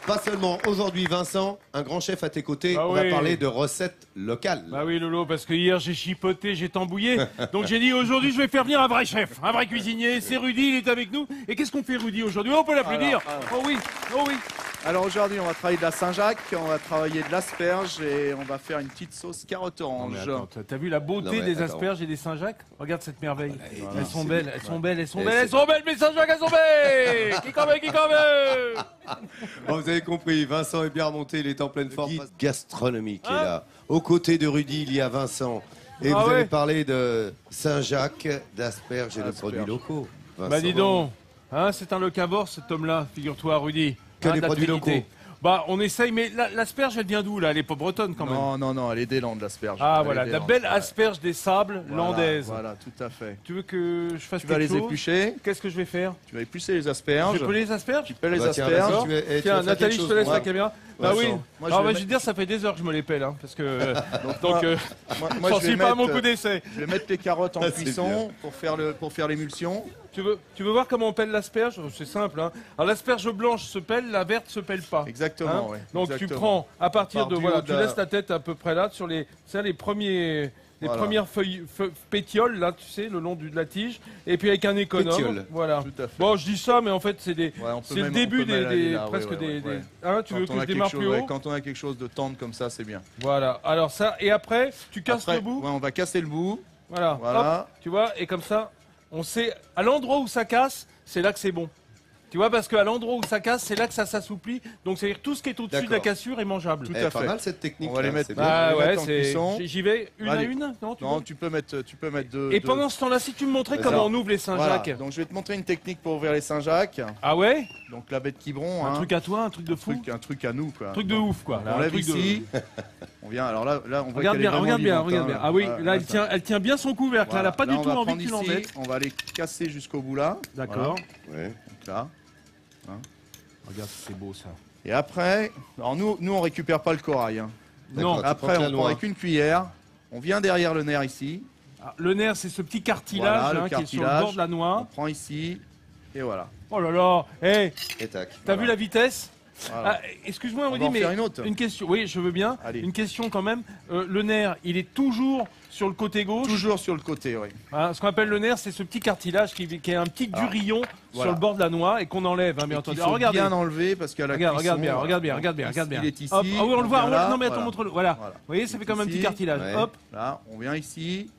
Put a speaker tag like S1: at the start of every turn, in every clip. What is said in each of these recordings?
S1: Pas seulement aujourd'hui, Vincent, un grand chef à tes côtés,
S2: Ah
S1: on
S2: oui.
S1: va parler de recettes locales.
S2: Bah oui Lolo, parce que hier j'ai chipoté, j'ai tambouillé, donc j'ai dit aujourd'hui je vais faire venir un vrai chef, un vrai cuisinier, c'est Rudy, il est avec nous. Et qu'est-ce qu'on fait Rudy aujourd'hui? On peut l'applaudir. Oh oui, oh oui.
S3: Alors aujourd'hui, on va travailler de la Saint-Jacques, on va travailler de l'asperge et on va faire une petite sauce carotte
S2: Non,
S3: orange.
S2: mais attends, t'as vu la beauté
S1: Non, mais
S2: des
S1: attends.
S2: asperges et des Saint-Jacques? Regarde cette merveille.
S1: Voilà,
S2: Elles sont
S1: c'est
S2: belles,
S1: bien.
S2: elles sont belles, elles sont
S1: Et
S2: belles,
S1: c'est-
S2: elles sont belles, mes Saint-Jacques, elles sont belles. Qui comme qui comme.
S1: Bon, vous avez compris, Vincent est bien remonté, il est en pleine forme. Guide gastronomique est là. Aux côtés de Rudy, il y a Vincent. Et
S2: Ah
S1: vous
S2: ouais.
S1: avez parlé de Saint-Jacques, d'asperges et de
S3: Asperges.
S1: produits locaux.
S2: Bah
S1: Vincent.
S2: dis donc, hein, c'est un locavore cet homme-là, figure-toi Rudy.
S1: Que
S2: Hein,
S1: des
S2: de la
S1: produits
S2: Trinité.
S1: locaux.
S2: Bah on essaye, mais l'asperge elle vient d'où là? Elle est pas bretonne quand même.
S3: Non, non, non, elle est des Landes, l'asperge.
S2: Ah
S3: Elle
S2: voilà,
S3: est des
S2: la
S3: Landes,
S2: belle
S3: ouais.
S2: asperge des sables
S3: Voilà,
S2: landaises.
S3: Voilà, tout à fait.
S2: Tu veux que je fasse
S3: Tu vas
S2: quelque
S3: les
S2: chose?
S3: éplucher,
S2: Qu'est-ce que je vais faire?
S3: tu vas éplucher les asperges.
S2: Je peux les asperges?
S3: Tu pelles les
S1: Bah, tiens,
S3: asperges.
S1: vas-y, tu veux- eh, tu veux
S2: Tiens,
S1: faire
S2: Nathalie,
S1: quelque
S2: je te
S1: chose,
S2: laisse
S1: moi
S2: la caméra. Bah
S1: Ouais,
S2: oui.
S1: Vincent.
S3: Moi, je
S2: Alors
S3: vais
S2: bah, je
S3: mettre-
S2: veux dire, ça fait des heures que je me les pèle, hein, parce que
S3: moi-
S2: donc
S3: moi,
S2: j'en
S3: je vais
S2: suis pas à mon
S3: mettre,
S2: coup d'essai.
S3: Je vais mettre les carottes en
S1: Ah, c'est
S3: cuisson pour faire l'émulsion.
S2: Tu veux voir comment on pèle l'asperge? C'est simple. Hein. Alors l'asperge blanche se pèle, la verte se pèle pas.
S3: Exactement,
S2: Hein.
S3: ouais,
S2: Donc tu
S3: exactement.
S2: prends à partir
S3: Part
S2: de
S3: du
S2: voilà,
S3: haut
S2: tu
S3: de la-
S2: laisses ta tête à peu près là sur les premières
S3: Voilà.
S2: feuilles pétioles là, tu sais, le long de la tige, et puis avec un économe.
S1: Pétioles.
S2: Voilà.
S3: Tout à fait.
S2: Bon, je dis ça, mais en fait c'est des,
S3: Ouais, on peut
S2: c'est le
S3: même-
S2: début
S3: on peut même aller là,
S2: presque
S3: ouais,
S2: des,
S3: ouais.
S2: Hein, tu veux
S3: Quand
S2: que
S3: on
S2: je
S3: a
S2: démarre
S3: quelque
S2: plus
S3: chose-
S2: haut?
S3: ouais, quand on a quelque chose de tendre comme ça, c'est bien.
S2: Voilà. Alors ça, et après tu casses
S3: Après,
S2: le bout.
S3: ouais, on va casser le bout.
S2: Voilà.
S3: Voilà.
S2: Hop, tu vois, et comme ça, on sait à l'endroit où ça casse, c'est là que c'est bon. Tu vois, parce qu'à l'endroit où ça casse, c'est là que ça s'assouplit. Donc, c'est-à-dire tout ce qui est au-dessus de la
S1: D'accord.
S2: cassure est mangeable.
S3: Tout
S1: Eh,
S3: à
S1: pas
S3: fait.
S1: mal cette technique.
S3: On va les mettre-
S1: c'est bien.
S2: Bah
S3: les
S2: ouais,
S3: mettre en
S2: c'est.
S3: cuisson.
S2: J'y vais une à
S3: Allez.
S2: une. Non, tu
S3: Non,
S2: veux
S3: tu peux mettre deux.
S2: Et
S3: deux-
S2: pendant ce temps-là, si tu me montrais
S1: Vas-y.
S2: comment on ouvre les Saint-Jacques.
S3: Voilà. Donc je vais te montrer une technique pour ouvrir les Saint-Jacques.
S2: Ah ouais?
S3: Donc la bête Quiberon,
S2: Un
S3: hein.
S2: truc à toi, un truc de fou.
S3: un truc à nous quoi.
S2: Un truc de ouf, quoi. Là,
S3: On
S2: un
S3: lève
S2: truc de-
S3: ici. On vient. Alors là, on voit
S2: Regarde
S3: qu'elle est
S2: bien,
S3: vraiment
S2: regarde bien,
S3: vivante,
S2: regarde
S3: hein.
S2: bien. Ah oui,
S3: Voilà,
S2: là,
S3: ça.
S2: elle tient bien son couvercle. Là, elle a pas
S3: Voilà.
S2: du
S3: Là,
S2: tout
S3: on va
S2: envie
S3: prendre
S2: que tu
S3: ici,
S2: l'embêtes.
S3: On va les casser jusqu'au bout là.
S2: D'accord.
S1: Ouais.
S3: Donc là.
S2: Regarde, c'est beau ça.
S3: Et après, alors nous on récupère pas le corail. hein.
S1: D'accord,
S2: Non.
S1: tu
S3: Après,
S1: prends que la
S3: on prend
S1: noix.
S3: avec une cuillère. On vient derrière le nerf ici.
S2: Ah, le nerf, c'est ce petit cartilage
S3: Voilà, le
S2: hein, qui est sur le
S3: cartilage.
S2: bord de la
S3: On
S2: noix.
S3: prend ici. Et voilà.
S2: Oh là là. Hé,
S1: Et tac.
S2: t'as vu la vitesse?
S3: Voilà.
S2: Ah, excuse-moi,
S3: On
S2: Rudy,
S3: va en
S2: mais
S3: faire une autre.
S2: question. Oui, je veux bien.
S3: Allez.
S2: Une question quand même. Le nerf, il est toujours sur le côté gauche.
S3: Toujours sur le côté, oui.
S2: Hein, ce qu'on appelle le nerf, c'est ce petit cartilage qui est un petit
S3: Alors,
S2: durillon
S3: voilà.
S2: sur le bord de la noix et qu'on enlève, hein, bien
S3: Et
S2: entendu.
S3: qu'il
S2: Alors,
S3: faut
S2: regardez.
S3: bien enlever parce qu'à la
S2: Regarde,
S3: cuisson,
S2: regarde bien,
S3: voilà.
S2: regarde bien, regarde bien,
S3: Donc,
S2: regarde bien.
S3: Il est ici.
S2: Hop, ah oui, on le voit.
S3: vient là,
S2: Non, mais attends,
S3: voilà.
S2: montre-le. Voilà.
S3: Voilà.
S2: Vous voyez, ça fait comme un petit
S3: Ici.
S2: cartilage.
S1: Ouais.
S2: Hop.
S3: Là, on vient ici.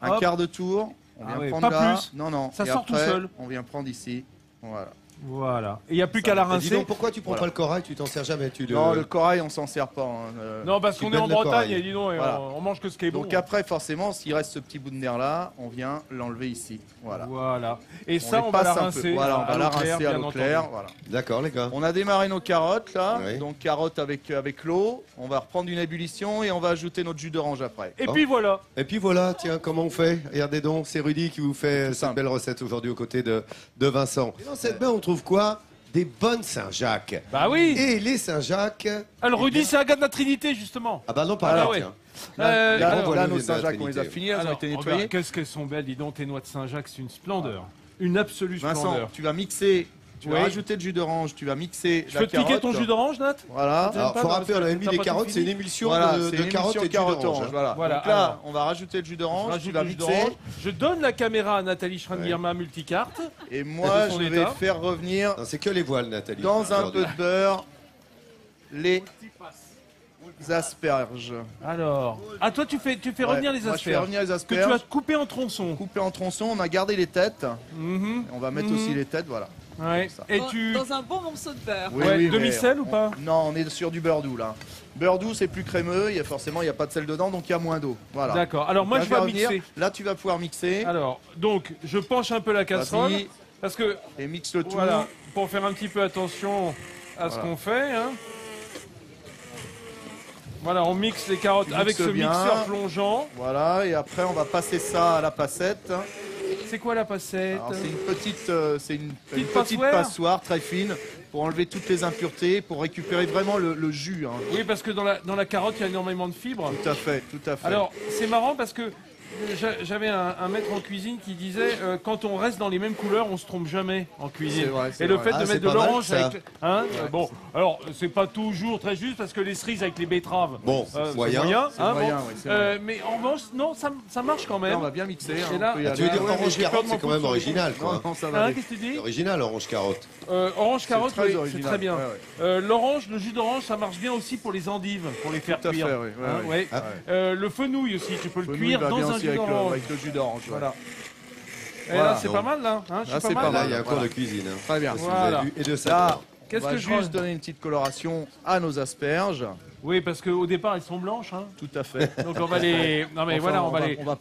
S3: Un
S2: Hop.
S3: quart de tour. On
S2: Ah
S3: vient
S2: ouais,
S3: prendre
S2: pas
S3: là.
S2: plus.
S3: Non, non.
S2: Ça
S3: Et
S2: sort tout
S3: après,
S2: seul.
S3: On vient prendre ici. Voilà.
S2: Voilà. Et il n'y a plus qu'à la
S1: Et dis
S2: rincer.
S1: donc, pourquoi tu prends
S3: Voilà.
S1: pas le corail? Tu t'en sers jamais.
S3: Non, le corail, on s'en sert pas. hein.
S2: Non, parce
S1: Tu
S2: qu'on est en
S1: baies le
S2: Bretagne
S1: corail.
S2: et dis donc, et
S3: Voilà.
S2: on mange que ce qui est bon.
S3: Donc après, forcément, s'il reste ce petit bout de nerf là, on vient l'enlever ici. Voilà.
S2: Voilà. Et
S3: On
S2: ça,
S3: les
S2: on va la
S3: passe un peu.
S2: rincer.
S3: Voilà, on va la
S2: l'eau claire,
S3: rincer à
S2: bien
S3: l'eau
S2: entendu.
S3: claire. Voilà.
S1: D'accord, les gars.
S3: On a démarré nos carottes là.
S1: Oui.
S3: Donc carottes avec l'eau. On va reprendre une ébullition et on va ajouter notre jus d'orange après.
S2: Et
S1: Oh.
S2: puis voilà.
S1: Et puis voilà, tiens, comment on fait? Regardez donc, c'est Rudy qui vous fait cette
S3: simple.
S1: belle recette aujourd'hui aux côtés de Vincent. Et dans cette bain, on trouve quoi? Des bonnes Saint-Jacques.
S2: Bah oui.
S1: Et les Saint-Jacques...
S2: Alors, Rudy, c'est un gars de la Trinité, justement.
S1: Ah bah non, pas
S2: Ah
S1: là,
S2: ouais.
S1: tiens.
S2: Euh,
S3: Là,
S2: alors,
S1: voilà,
S3: nos
S1: les de la
S3: Saint-Jacques, on les a
S1: Trinité.
S3: finis, elles ont
S2: alors,
S3: été
S2: regarde,
S3: nettoyées.
S2: qu'est-ce qu'elles sont belles, dis donc, tes noix de Saint-Jacques, c'est une splendeur. Une absolue
S3: Vincent,
S2: splendeur.
S3: tu vas mixer, tu vas
S2: Oui.
S3: rajouter le jus d'orange, tu vas mixer
S2: Je
S3: la
S2: peux te piquer
S3: carotte.
S2: ton jus d'orange, Nat?
S3: Voilà.
S2: T'aimes
S1: Alors,
S2: pas,
S1: faut
S2: non,
S1: rappeler, on
S2: parce
S1: avait
S2: que
S1: mis
S2: t'as
S1: les
S2: pas tout
S1: carottes, c'est une
S2: fini.
S1: émulsion
S3: Voilà,
S1: de
S3: c'est une
S1: carottes
S3: émulsion
S1: et de jus
S3: carotte
S1: d'orange.
S3: orange.
S1: hein.
S3: Voilà.
S2: Voilà,
S3: Donc là,
S2: alors.
S3: on va rajouter le jus
S2: Je
S3: d'orange,
S2: rajoute
S3: tu vas
S2: le jus
S3: mixer.
S2: d'orange. Je donne la caméra à Nathalie Schrein-Guillermin multicarte.
S3: Et moi,
S2: De son
S3: je vais
S2: état.
S3: faire revenir
S1: Non, c'est que les voiles, Nathalie.
S3: dans un
S1: aujourd'hui.
S3: peu de beurre les asperges.
S2: Alors. Ah, toi, tu fais
S3: Ouais,
S2: revenir les
S3: moi, je fais
S2: asperges.
S3: revenir les
S2: Que tu vas
S3: asperges.
S2: couper en tronçons.
S3: Couper en tronçons, on a gardé les têtes.
S2: Mhm.
S3: On va mettre
S2: Mhm.
S3: aussi les têtes, voilà.
S2: Ouais.
S3: Ça.
S2: Et tu.
S4: Dans un bon morceau de beurre.
S3: Oui,
S2: Ouais,
S3: oui, mais
S2: demi-sel ou pas?
S3: Non, on est sur du beurre doux là. Beurre doux, c'est plus crémeux, forcément, il n'y a pas de sel dedans, donc il y a moins d'eau. Voilà.
S2: D'accord. Alors, moi,
S3: Là,
S2: je vais
S3: revenir.
S2: mixer.
S3: Là, tu vas pouvoir mixer.
S2: Alors, donc, je penche un peu la casserole.
S3: Vas-y,
S2: Parce que,
S3: et mixe le tout.
S2: voilà, pour faire un petit peu attention à ce
S3: Voilà.
S2: qu'on fait. Hein. Voilà, on mixe les carottes
S3: Tu
S2: avec
S3: mixes
S2: ce
S3: bien.
S2: mixeur plongeant.
S3: Voilà, et après, on va passer ça à la passette.
S2: C'est quoi la passette?
S3: Alors, c'est une petite,
S2: Petite
S3: petite
S2: passoire.
S3: passoire très fine pour enlever toutes les impuretés, pour récupérer vraiment le jus. hein.
S2: Oui, parce que dans la carotte, il y a énormément de fibres.
S3: Tout à fait, tout à fait.
S2: Alors, c'est marrant parce que j'avais un maître en cuisine qui disait quand on reste dans les mêmes couleurs, on se trompe jamais en cuisine.
S3: C'est vrai,
S2: et le
S3: vrai.
S2: fait de
S1: Ah,
S2: mettre de
S1: c'est pas mal,
S2: l'orange
S1: ça.
S2: avec, bon, alors c'est pas toujours très juste parce que les cerises avec les betteraves,
S1: Bon,
S2: c'est
S1: moyen.
S3: C'est
S2: hein,
S3: moyen,
S2: bon.
S3: oui, c'est vrai.
S2: Mais en revanche, non, ça marche quand
S3: Là,
S2: même.
S3: on va bien mixer.
S2: Et
S3: hein,
S2: là-
S3: on peut y
S2: Ah,
S1: Tu veux
S3: aller.
S1: dire
S2: ouais, mais
S1: orange
S2: j'ai peur
S1: carotte,
S2: de
S1: c'est
S2: m'en
S1: quand même
S2: foutre.
S1: original, quoi.
S3: Non, non, ça va
S2: Hein,
S3: aller.
S2: qu'est-ce que tu dis?
S1: C'est original, orange carotte.
S2: Orange carotte,
S3: très
S2: oui, c'est
S3: original.
S2: très bien.
S3: Ouais, ouais.
S2: L'orange, le jus d'orange, ça marche bien aussi pour les endives, pour les faire
S3: Tout à fait,
S2: cuire.
S3: oui, ouais,
S2: Hein,
S3: ouais.
S2: ouais. Le fenouil aussi, tu peux le
S3: Fenouil
S2: cuire
S3: va
S2: dans
S3: bien
S2: un
S3: aussi
S2: jus
S3: avec
S2: d'orange.
S3: avec le jus d'orange. ouais.
S2: Voilà. Et
S3: Voilà.
S2: là, c'est pas mal, là. Hein, je
S3: Là,
S2: suis
S3: c'est
S2: pas
S3: pas
S2: mal.
S1: Là,
S3: mal.
S1: il y a un cours
S3: voilà.
S1: de cuisine. Hein.
S3: Très bien.
S1: Si vous
S2: Voilà.
S1: avez vu. Et de
S3: Là,
S1: ça.
S2: Qu'est-ce
S3: on va
S2: que je
S3: juste donner une petite coloration à nos asperges.
S2: Oui, parce qu'au départ, elles sont blanches. Hein.
S3: Tout à fait.
S2: Donc on va les. Non, mais
S3: Enfin,
S2: voilà, on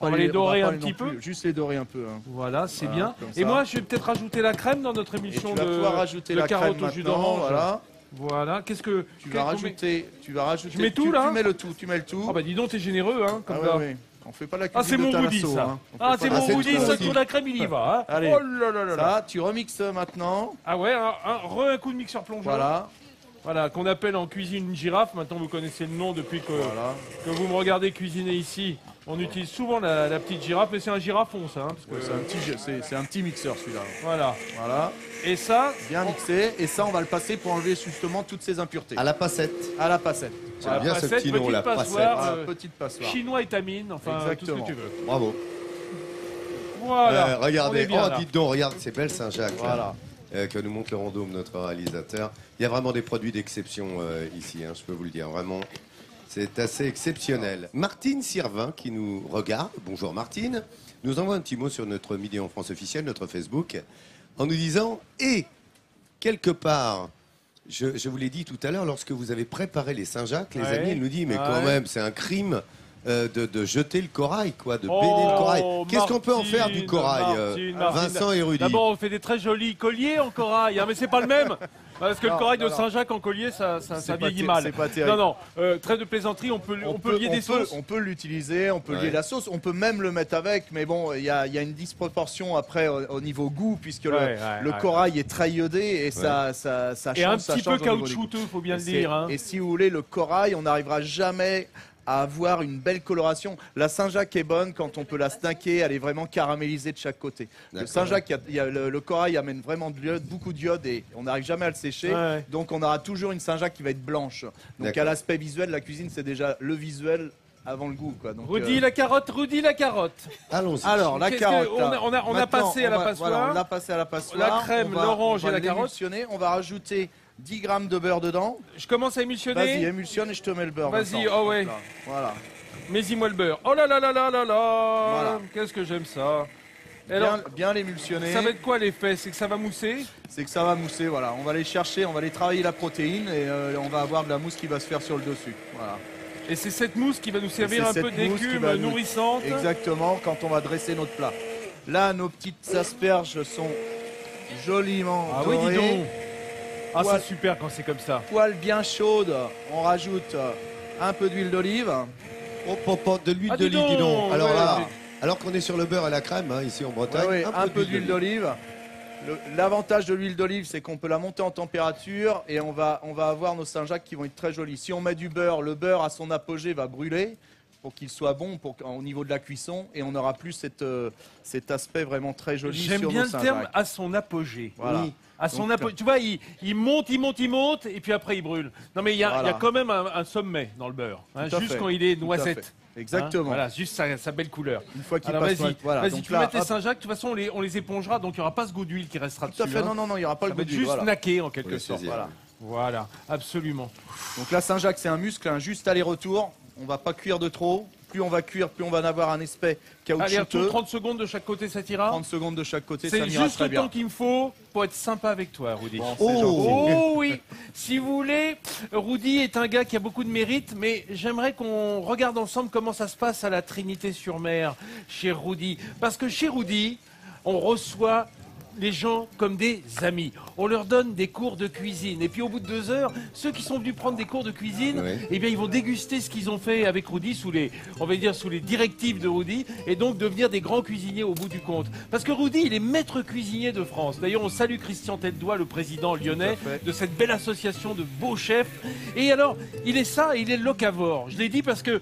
S2: va les dorer un petit peu.
S3: Juste les dorer un peu. hein.
S2: Voilà, c'est
S3: Voilà,
S2: bien.
S3: comme
S2: Et
S3: ça.
S2: moi, je vais peut-être rajouter la crème dans notre
S3: Et
S2: émission
S3: tu vas pouvoir
S2: de
S3: rajouter la crème
S2: carotte au jus
S3: maintenant.
S2: d'orange.
S3: Voilà.
S2: Voilà. Qu'est-ce que.
S3: Tu vas rajouter.
S2: Je mets tout, là
S3: Tu mets le tout. Tu mets le tout.
S2: Oh, bah dis donc, t'es généreux, hein, comme
S3: Ah
S2: ça.
S3: ouais, ouais. On fait pas la
S2: Ah, c'est
S3: cuisine de
S2: mon goodie,
S3: Thalasso,
S2: ça.
S3: hein. On
S2: Ah,
S3: fait
S2: c'est
S3: pas
S2: mon
S3: la-
S1: c'est
S2: goodie,
S1: tout
S2: ça
S1: aussi.
S2: sur la crème, il y va. Hein.
S3: Allez.
S2: Oh là là là là.
S3: Ça, tu remixes maintenant.
S2: Ah ouais, un coup de mixeur plongeant.
S3: Voilà.
S2: Voilà, qu'on appelle en cuisine une girafe. Maintenant, vous connaissez le nom depuis que vous me regardez cuisiner ici. On utilise souvent la petite girafe, mais c'est un girafon, ça. Hein, parce que,
S3: Ouais, c'est un petit mixeur celui-là.
S2: voilà.
S3: Voilà.
S2: Et ça,
S3: Bien mixé. Et ça, on va le passer pour enlever justement toutes ces impuretés.
S1: À la passette.
S3: À la passette.
S1: J'aime bien ce
S2: passette,
S1: petit nom,
S2: petite
S1: la
S2: passoire.
S1: passette.
S3: Petite passoire.
S2: chinois étamine, enfin,
S3: Exactement.
S2: tout ce que tu veux.
S1: Bravo.
S2: Voilà.
S1: Regardez,
S2: on est bien, là.
S1: dites donc, regarde ces belles Saint-Jacques
S3: Voilà.
S1: que nous montre Laurent Dôme, notre réalisateur. Il y a vraiment des produits d'exception ici, hein, je peux vous le dire, vraiment. C'est assez exceptionnel. Martine Sirvin, qui nous regarde, bonjour Martine, nous envoie un petit mot sur notre Midi en France officiel, notre Facebook, en nous disant « Et, quelque part, je vous l'ai dit tout à l'heure, lorsque vous avez préparé les Saint-Jacques, les
S2: Ouais.
S1: amis, elle nous dit « Mais quand
S2: Ouais.
S1: même, c'est un crime de jeter le corail, quoi, de
S2: Oh,
S1: bénir le corail. Qu'est-ce qu'on peut en faire du
S2: Martine,
S1: corail,
S2: Martine.
S1: Vincent et Rudy?
S2: D'abord, on fait des très jolis colliers en corail, hein, mais c'est pas le même. Parce que
S3: Non,
S2: le corail de
S3: non.
S2: Saint-Jacques en collier, ça
S3: C'est pas
S2: vieillit
S3: ter-
S2: mal.
S3: c'est pas terrible.
S2: Non, non, trêve de plaisanterie, on peut lier des sauces.
S3: On peut l'utiliser, on peut
S1: Ouais.
S3: lier la sauce, on peut même le mettre avec, mais bon, il y a une disproportion après au niveau goût, puisque le corail est très iodé et ça change.
S2: Et un
S3: ça
S2: petit peu
S3: change au niveau des
S2: caoutchouteux,
S3: goûts.
S2: faut bien le
S3: Et c'est-
S2: dire. Hein.
S3: Et si vous voulez, le corail, on n'arrivera jamais à avoir une belle coloration. La Saint-Jacques est bonne quand on peut la snacker, elle est vraiment caramélisée de chaque côté. Le
S1: D'accord.
S3: Saint-Jacques, le corail amène vraiment de l'iode, beaucoup d'iode et on n'arrive jamais à le sécher.
S2: Ouais.
S3: Donc on aura toujours une Saint-Jacques qui va être blanche. Donc
S1: D'accord.
S3: à l'aspect visuel, la cuisine c'est déjà le visuel avant le goût. Quoi. Donc,
S2: Rudy la carotte, Rudy la carotte.
S1: Allons-y.
S3: alors la
S2: Qu'est-ce
S3: carotte.
S2: que- on a
S3: Maintenant,
S2: passé à la
S3: on va-
S2: passoire.
S3: voilà, on l'a passé à la passoire.
S2: La crème,
S3: On va-
S2: l'orange
S3: on va
S2: et la carotte.
S3: l'émulsionner. On va rajouter 10 grammes de beurre dedans.
S2: Je commence à émulsionner.
S3: Vas-y, émulsionne et je te mets le beurre.
S2: Vas-y,
S3: Vincent.
S2: oh ouais.
S3: Donc là, voilà.
S2: Mets-y-moi le beurre. Oh là là là là là là.
S3: Voilà.
S2: Qu'est-ce que j'aime ça. Et alors,
S3: Bien l'émulsionner.
S2: ça va être quoi l'effet? C'est que ça va mousser?
S3: C'est que ça va mousser. Voilà. On va aller chercher, on va aller travailler la protéine et on va avoir de la mousse qui va se faire sur le dessus. Voilà.
S2: Et c'est cette mousse qui va nous servir
S3: c'est
S2: un peu
S3: cette mousse qui
S2: d'écume
S3: va nous-
S2: nourrissante.
S3: Exactement, quand on va dresser notre plat. Là, nos petites asperges sont joliment
S2: Ah oui, dis
S3: dorées.
S2: donc. Ah,
S3: Ouais.
S2: c'est super quand c'est comme ça.
S3: Poêle bien chaude, on rajoute un peu d'huile d'olive.
S1: Oh, de l'huile
S2: Ah, dis
S1: d'olive, dis donc.
S2: donc,
S1: Alors
S2: ouais,
S1: là,
S2: ouais.
S1: alors qu'on est sur le beurre et la crème, hein, ici en Bretagne,
S3: Ouais, un peu d'huile d'olive. L'avantage de l'huile d'olive, c'est qu'on peut la monter en température et on va avoir nos Saint-Jacques qui vont être très jolis. Si on met du beurre, le beurre à son apogée va brûler pour qu'il soit bon au niveau de la cuisson et on n'aura plus cet aspect vraiment très joli
S2: J'aime
S3: sur
S2: bien
S3: nos
S2: le terme
S3: Saint-Jacques.
S2: à son apogée.
S3: Voilà.
S2: Oui. À son
S3: Donc,
S2: apogée. Tu vois, il monte, et puis après il brûle. Non mais il y a
S3: Voilà.
S2: quand même un sommet dans le beurre. Hein,
S3: Tout à
S2: juste
S3: fait.
S2: quand il est
S3: Tout à
S2: noisette.
S3: fait. Exactement.
S2: Hein, voilà, juste sa belle couleur.
S3: Une fois qu'il
S2: Alors
S3: passe,
S2: vas-y,
S3: voilà.
S2: vas-y,
S3: Donc
S2: tu peux
S3: là,
S2: mettre les
S3: hop.
S2: Saint-Jacques. De toute façon, on les épongera, donc il n'y aura pas ce goût d'huile qui restera
S3: Tout à
S2: dessus.
S3: fait.
S2: hein.
S3: Non, il n'y aura pas
S2: Ça
S3: le
S2: va
S3: goût
S2: être
S3: d'huile.
S2: juste
S3: Voilà.
S2: snacké en quelque
S1: Oui,
S2: sorte.
S1: c'est
S3: Voilà.
S2: Voilà, absolument.
S3: Donc là, Saint-Jacques, c'est un muscle, un juste aller-retour. On va pas cuire de trop. Plus on va cuire, plus on va en avoir un aspect
S2: Allez, un tour,
S3: caoutchouteux.
S2: 30 secondes de chaque côté, ça t'ira.
S3: 30 secondes de chaque côté, ça
S2: C'est
S3: ira
S2: juste
S3: très
S2: le
S3: bien.
S2: temps qu'il me faut pour être sympa avec toi, Rudy.
S3: Bon, c'est gentil.
S2: Oh oui, si vous voulez, Rudy est un gars qui a beaucoup de mérite, mais j'aimerais qu'on regarde ensemble comment ça se passe à la Trinité-sur-Mer chez Rudy. Parce que chez Rudy, on reçoit les gens comme des amis. On leur donne des cours de cuisine. Et puis au bout de 2 heures, ceux qui sont venus prendre des cours de cuisine,
S1: Oui.
S2: eh bien ils vont déguster ce qu'ils ont fait avec Rudy sous les directives de Rudy, et donc devenir des grands cuisiniers au bout du compte. Parce que Rudy, il est maître cuisinier de France. D'ailleurs, on salue Christian Tête-Doigt, le président lyonnais,
S3: Tout à fait.
S2: de cette belle association de beaux chefs. Et alors, il est ça, il est locavore. Je l'ai dit parce que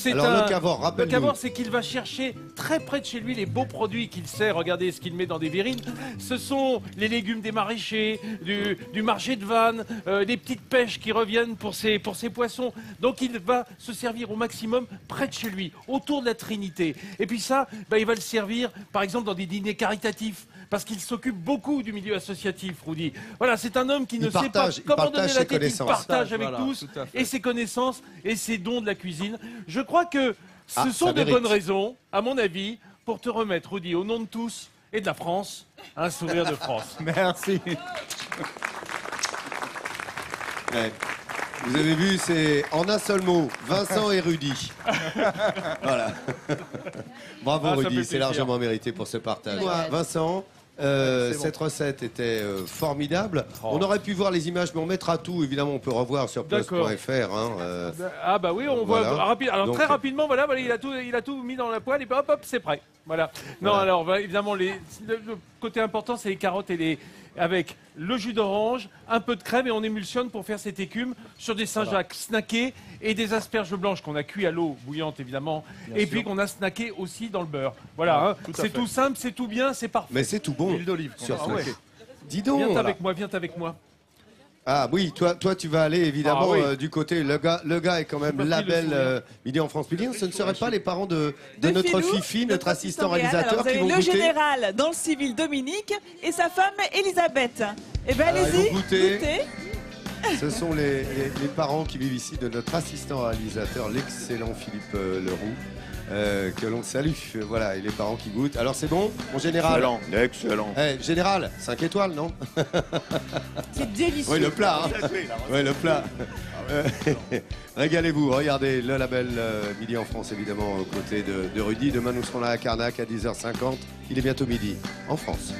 S1: Alors, le Cavor,
S2: Le
S1: rappelle-nous.
S2: Cavor, c'est qu'il va chercher très près de chez lui les beaux produits qu'il sait. Regardez ce qu'il met dans des verrines. Ce sont les légumes des maraîchers, du marché de Vannes, des petites pêches qui reviennent pour ses poissons. Donc il va se servir au maximum près de chez lui, autour de la Trinité. Et puis ça, il va le servir, par exemple, dans des dîners caritatifs. Parce qu'il s'occupe beaucoup du milieu associatif, Rudy. Voilà, c'est un homme qui ne sait pas comment donner la tête, il partage avec tous, et ses connaissances et ses dons de la cuisine. Je crois que ce sont de bonnes raisons, à mon avis, pour te remettre, Rudy, au nom de tous et de la France, un sourire de France.
S3: Merci.
S1: Ouais. Vous avez vu, c'est en un seul mot, Vincent et Rudy. Voilà. Bravo
S2: Ah, ça fait
S1: Rudy, c'est
S2: plaisir.
S1: largement mérité pour ce partage.
S4: Ouais.
S1: Vincent, cette recette était formidable. On aurait pu voir les images, mais on mettra tout. Évidemment, on peut revoir sur
S2: D'accord.
S1: plus.fr.
S2: Ah bah oui, on
S1: Voilà.
S2: voit rapide. Alors
S1: Donc-
S2: très rapidement, voilà, il a tout mis dans la poêle et puis hop, hop, c'est prêt. Voilà. Non, alors évidemment, le côté important, c'est les carottes avec le jus d'orange, un peu de crème et on émulsionne pour faire cette écume sur des Saint-Jacques snackés et des asperges blanches qu'on a cuit à l'eau bouillante évidemment et puis qu'on a snacké aussi dans le beurre. Voilà, hein.
S3: tout à
S2: C'est
S3: fait.
S2: tout simple, c'est tout bien, c'est parfait.
S1: Mais c'est tout bon.
S3: Huile d'olive.
S1: Sur
S3: qu'on a
S1: ce
S3: snacké.
S1: Dis donc.
S2: Viens avec moi, viens avec moi.
S1: Ah oui, toi tu vas aller évidemment
S2: Ah oui.
S1: du côté. Le gars est quand même
S2: pas pris le
S1: label
S2: sourire.
S1: Midi en France Midi. Ce ne seraient pas les parents de notre
S4: Filou,
S1: Fifi, notre assistant
S4: réel. Alors,
S1: réalisateur
S4: vous
S1: qui
S4: avez
S1: vont
S4: le
S1: goûter.
S4: général dans le civil Dominique et sa femme Elisabeth. Eh bien,
S1: Alors, ils
S4: allez-y,
S1: vont goûter.
S4: goûtez.
S1: Ce sont les parents qui vivent ici de notre assistant réalisateur, l'excellent Philippe Leroux, que l'on salue. Voilà, et les parents qui goûtent. Alors c'est bon, mon général.
S5: Excellent.
S1: Général, 5 étoiles, non?
S4: C'est délicieux.
S1: Oui, le plat. Hein. Oui, le plat. Régalez-vous. Regardez le label Midi en France, évidemment, aux côtés de Rudy. Demain, nous serons là à Carnac à 10h50. Il est bientôt midi en France.